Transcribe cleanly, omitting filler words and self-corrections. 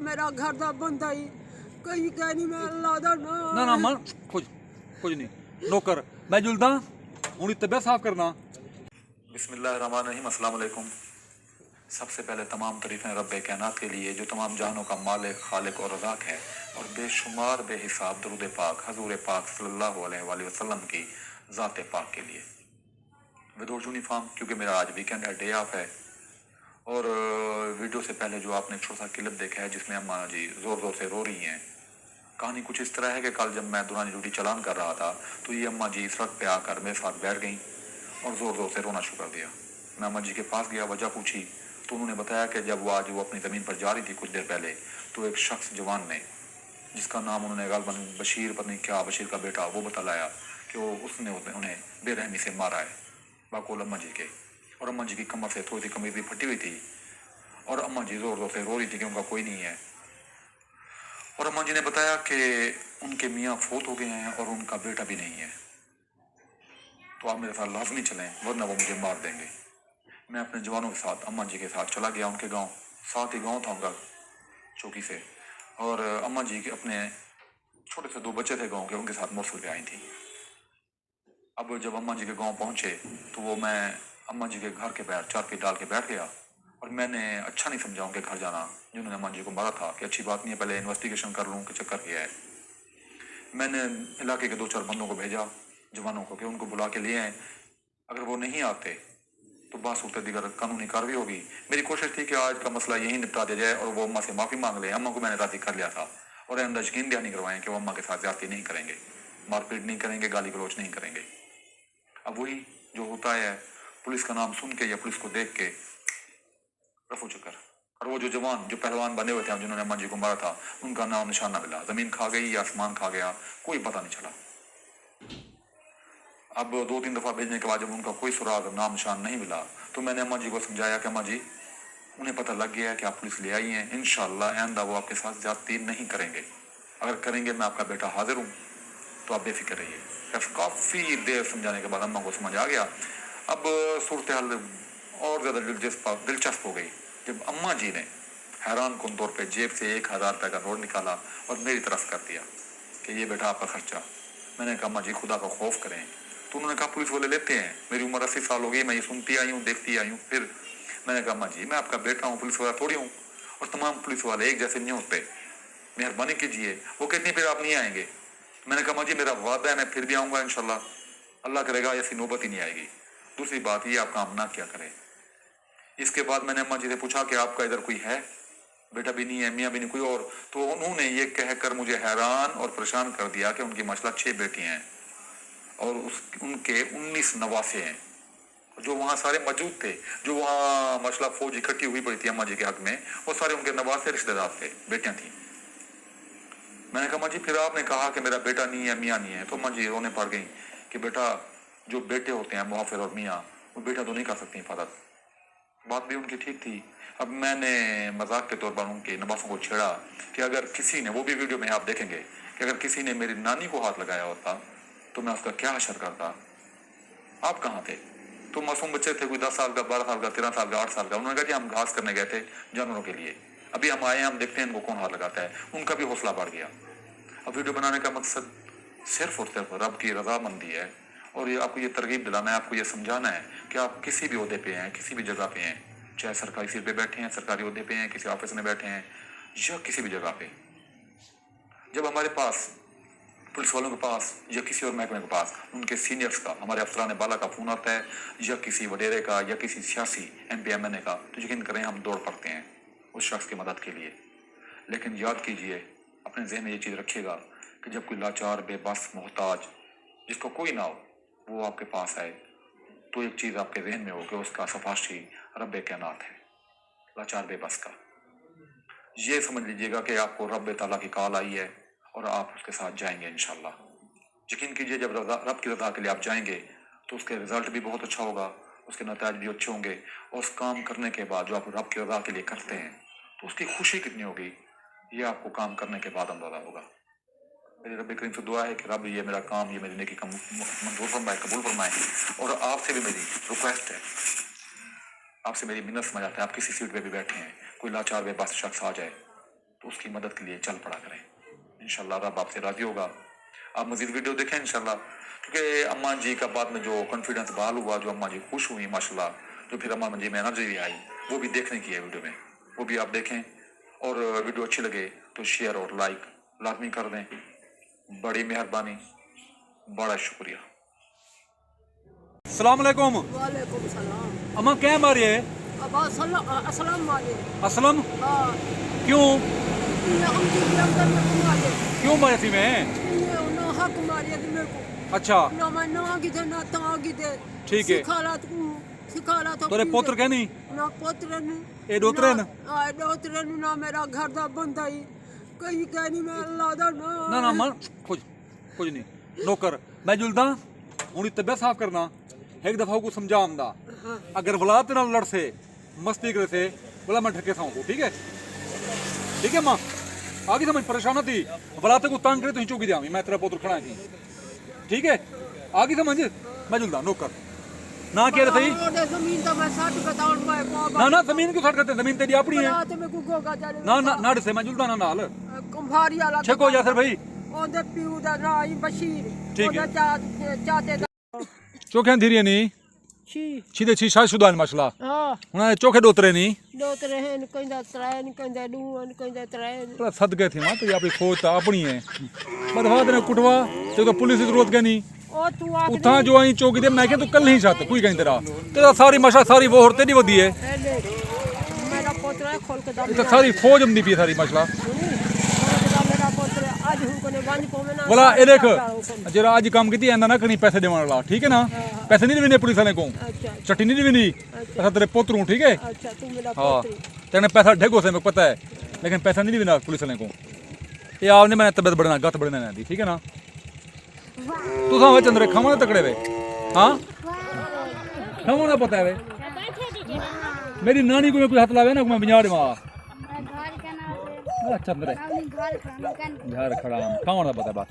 मेरा घर दा बंदा ही कहीं कह नहीं मैं अल्लाह दा ना ना मन कुछ नहीं नौकर मैं जुलदा हूँ तबियत साफ करना। बिस्मिल्लाहिर्रहमानिर्रहीम, अस्सलाम वालेकुम। सबसे पहले तमाम तारीफ़ें रब्बे कायनात के लिए जो तमाम जहानों का मालिक, खालिक और रज़ाक है, और बेशुमार बेहिसाब दरूद पाक हजूर पाक सल्लल्लाहु अलैहि वसल्लम की ज़ात पाक के लिए। विद यूनिफॉर्म क्योंकि मेरा आज वीकेंड है, डे ऑफ है। और वीडियो से पहले जो आपने छोटा सा क्लिप देखा है जिसमें अम्मा जी ज़ोर ज़ोर से रो रही हैं, कहानी कुछ इस तरह है कि कल जब मैं दुरानी ड्यूटी चलान कर रहा था तो ये अम्मा जी सड़क पे आकर मेरे साथ बैठ गईं और ज़ोर ज़ोर से रोना शुरू कर दिया। मैं अम्मा जी के पास गया, वजह पूछी तो उन्होंने बताया कि जब वो आज वो अपनी ज़मीन पर जा रही थी कुछ देर पहले तो एक शख्स जवान ने, जिसका नाम उन्होंने गालबन बशीर, पता नहीं क्या बशीर का बेटा, वो बतलाया कि वो उसने उन्हें बेरहमी से मारा है बाकोल अम्मा जी के। और अम्मा जी की कमर से थोड़ी सी कमीज भी फटी हुई थी और अम्मा जी ज़ोर ज़ोर से रो रही थी कि उनका कोई नहीं है। और अम्मा जी ने बताया कि उनके मियाँ फौत हो गए हैं और उनका बेटा भी नहीं है, तो आप मेरे साथ लाजमी चलें वरना वो मुझे मार देंगे। मैं अपने जवानों के साथ अम्मा जी के साथ चला गया उनके गांव, साथ ही गांव था उनका चौकी से। और अम्मा जी के अपने छोटे से 2 बच्चे थे गांव के, उनके साथ मोटरसाइकिल पे आई थी। अब जब अम्मा जी के गांव पहुंचे तो वो मैं अम्मा जी के घर के बाहर चारपाई डाल के बैठ गया और मैंने अच्छा नहीं समझा उनके घर जाना जिन्होंने अम्मा जी को मारा था कि अच्छी बात नहीं है, पहले इन्वेस्टिगेशन कर लूँ कि चक्कर क्या है। मैंने इलाके के 2-4 बंदों को भेजा, जवानों को, कि उनको बुला के लिए आए। अगर वो नहीं आते तो बासूरत दीगर कानूनी कार्रवाई होगी। मेरी कोशिश थी कि आज का मसला यहीं निपटा दिया जाए और वो अम्मा से माफ़ी मांग लें। अम्मा को मैंने राजी कर लिया था और आइंदा यकीन दहानी करवाएं कि वो अम्मा के साथ ज्यादती नहीं करेंगे, मारपीट नहीं करेंगे, गाली गलौच नहीं करेंगे। अब वही जो होता है, पुलिस का नाम सुन के या पुलिस को देख के रफू चक्कर। और वो जो जवान जो पहलवान बने हुए थे जिन्होंने अम्मा जी को मारा था, उनका नाम निशान ना मिला, जमीन खा गई या आसमान खा गया, कोई पता नहीं चला। अब 2-3 दफा भेजने के बाद जब उनका कोई सुराग नाम निशान नहीं मिला तो मैंने अम्मा जी को समझाया कि अम्मा जी उन्हें पता लग गया है कि आप पुलिस ले आई हैं, इंशाल्लाह आइंदा वो आपके साथ ज्यादती नहीं करेंगे। अगर करेंगे मैं आपका बेटा हाजिर हूँ, तो आप बेफिक्र रहिए। काफ़ी देर समझाने के बाद अम्मा को समझ आ गया। अब सूरत हाल और ज़्यादा दिलचस्प हो गई जब अम्मा जी ने हैरान कुन तौर पर जेब से 1000 रुपये का नोट निकाला और मेरी तरफ कर दिया कि ये बेटा आपका खर्चा। मैंने कहा अम्मा जी खुदा का खौफ करें। तो उन्होंने कहा पुलिस वाले लेते हैं, मेरी उम्र 80 साल हो गई, मैं ये सुनती आई हूँ, देखती आई हूँ। फिर मैंने कहा अम्मा जी मैं आपका बेटा हूँ, पुलिस वाला थोड़ी हूँ, और तमाम पुलिस वाले एक जैसे नहीं होते, मेहरबानी कीजिए। वो कहती फिर आप नहीं आएंगे। मैंने कहा अम्मा जी मेरा वादा है मैं फिर भी आऊँगा इंशाल्लाह, अल्लाह करेगा ऐसी नौबत ही नहीं आएगी। दूसरी बात ये आप काम ना क्या करें। इसके बाद मैंने अम्मा जी से पूछा कि आपका इधर कोई है? बेटा भी नहीं है, मियाँ भी नहीं, कोई और? तो उन्होंने ये कहकर मुझे हैरान और परेशान कर दिया कि उनकी माशाल्लाह 6 बेटियां हैं और उनके 19 नवासे हैं जो वहाँ सारे मौजूद थे। जो वहाँ माशाल्लाह फौज इकट्ठी हुई पड़ी थी अम्मा जी के हक में, वो सारे उनके नवासे रिश्तेदार थे, बेटियां थी। मैंने कहा अम्मा जी फिर आपने कहा कि मेरा बेटा नहीं है, मियाँ नहीं है, तो अम्मा जी रोने पड़ गई कि बेटा जो बेटे होते हैं मुआफिर और मियाँ, वो बेटा तो नहीं कर सकती हिफाजत। बात भी उनकी ठीक थी। अब मैंने मजाक के तौर पर उनके नवासों को छेड़ा कि अगर किसी ने, वो भी वीडियो में आप देखेंगे, कि अगर किसी ने मेरी नानी को हाथ लगाया होता तो मैं उसका क्या हशर करता। आप कहाँ थे? तो मासूम बच्चे थे, कोई 10 साल का, 12 साल का, 13 साल का, 8 साल का। उन्होंने कहा कि हम घास करने गए थे जानवरों के लिए, अभी हम आए हैं, हम देखते हैं इनको कौन हाथ लगाता है। उनका भी हौसला बढ़ गया। अब वीडियो बनाने का मकसद सिर्फ और सिर्फ रब की रजामंदी है और ये आपको ये तरगीब दिलाना है, आपको ये समझाना है कि आप किसी भी ओहदे पे हैं, किसी भी जगह पे हैं, चाहे सरकारी सीट पे बैठे हैं, सरकारी ओहदे पे हैं, किसी ऑफिस में बैठे हैं या किसी भी जगह पे, जब हमारे पास पुलिस वालों के पास या किसी और महकमे के पास उनके सीनियर्स का, हमारे अफसरान बाला का फ़ोन आता है या किसी वडेरे का या किसी सियासी MP MNA का, तो यकीन करें हम दौड़ पड़ते हैं उस शख्स की मदद के लिए। लेकिन याद कीजिए, अपने जहन में ये चीज़ रखिएगा कि जब कोई लाचार, बेबस, मोहताज, जिसको कोई ना हो, वो आपके पास आए तो एक चीज़ आपके जहन में हो कि उसका सफाशी रब कायनात है, लाचार बेबस का। ये समझ लीजिएगा कि आपको रब ताला की कॉल आई है और आप उसके साथ जाएंगे इंशाल्लाह। यकीन कीजिए जब रब की रज़ा के लिए आप जाएंगे तो उसके रिजल्ट भी बहुत अच्छा होगा, उसके नताज भी अच्छे होंगे। और उस काम करने के बाद जो आप रब की रज़ा के लिए करते हैं तो उसकी खुशी कितनी होगी, ये आपको काम करने के बाद अंदाजा होगा। मेरी रब करीम से दुआ है कि रब ये मेरा काम, ये मेरी नेकी का मंजूर फरमाए, कबूल फरमाए। और आपसे भी मेरी रिक्वेस्ट है, आपसे मेरी मिन्नत समझ आता है, आप किसी सीट पे भी बैठे हैं, कोई लाचार बेबस शख्स आ जाए तो उसकी मदद के लिए चल पड़ा करें। इंशाल्लाह रब आपसे राजी होगा। आप मजीद वीडियो देखें इंशाल्लाह, क्योंकि अम्मा जी का बाद में जो कॉन्फिडेंस बहाल हुआ, जो अम्मा जी खुश हुई माशाल्लाह, जो फिर अम्मा जी में एनर्जी भी आई, वो भी देखने की है वीडियो में, वो भी आप देखें। और वीडियो अच्छी लगे तो शेयर और लाइक लाजमी कर दें। बड़ी मेहरबानी, बड़ा शुक्रिया। अस्सलाम वालेकुम। वालेकुम सलाम। अम्मा क्या मारी है? अब असलम मारे। असलम हाँ, क्यों ये हम जी के अंदर में मारे। क्यों मारी थी मैं? ये ना हक मारे थे मेरे को। अच्छा ना मैं ना गिदे ना ता गिदे। ठीक है। सिखाला तो तोरे पुत्र कहनी ना पुत्र ने ए डोतरे न आ डोतरे ने ना मेरा घर दा बंदा ही कहीं कहनी मैं अल्लाह दा ना ना मन कुछ नहीं नौकर मैं जुलदा हुणी तबीयत साफ करना एक दफा को समझा आमदा अगर वलाद नाल लड़ से मस्ती करे से बोला मैं ढके साऊं ठीक है मां आगे समझ परेशान थी वलाद को तंग करे तो चौकी दे मैं तेरा पुत्र खड़ा थी ठीक है आगे समझ मैं जुलदा नौकर ना कह रहे सही जमीन तो मैं साथ बताऊं मैं ना जमीन क्यों साथ करते जमीन तेरी अपनी है रात में को गोगा जाने ना से मैं जुलदा ना नाल कुंभारी वाला छको यासर भाई ओदे पिऊ दा नाई बशीर ठीक है। ओदा चाते दा चोखे धीरे नहीं छी सीधे छी शादीशुदा मसला हां हुन चोखे डोतरे नहीं डोतरे हैं कहंदा त्रैन कहंदा दून कहंदा त्रैन बड़ा सदके थे मां तो अपनी सोच तो अपनी है बदवा ने कुटवा तो पुलिस की जरूरत के नहीं ओ तू आ उठा जो आई चौकी दे मैं के तू कल नहीं चाहता कोई कहीं तेरा सारी मशा सारी वो होते नहीं वदी है मेरा पोतरा खोल के तो सारी फौज हमदी पी सारी मसला मेरा पोतरा आज हमको ने बांध पो में ना बोला ए देख जरा आज काम कीती ऐंदा ना कहीं पैसे देने वाला ठीक है ना पैसे नहीं देने पुलिस वाले को अच्छा चट्टी नहीं देनी ऐसा तेरे पोतरू ठीक है अच्छा तू मेरा हाँ पोतरी तेने पैसा ढेगो से मेरे को पता है लेकिन पैसा नहीं देना पुलिस वाले को ये आपने मैंने तबियत बढ़ना गत बढ़ने नहीं दी ठीक है ना तू सामने चंद्रे खावा तकड़े वे हाँ खावा ना पता है वे मेरी नानी को मैं कोई हाथ लावे ना मैं बिजार मां चंद्रे घर खड़ा खावा ना पता है बात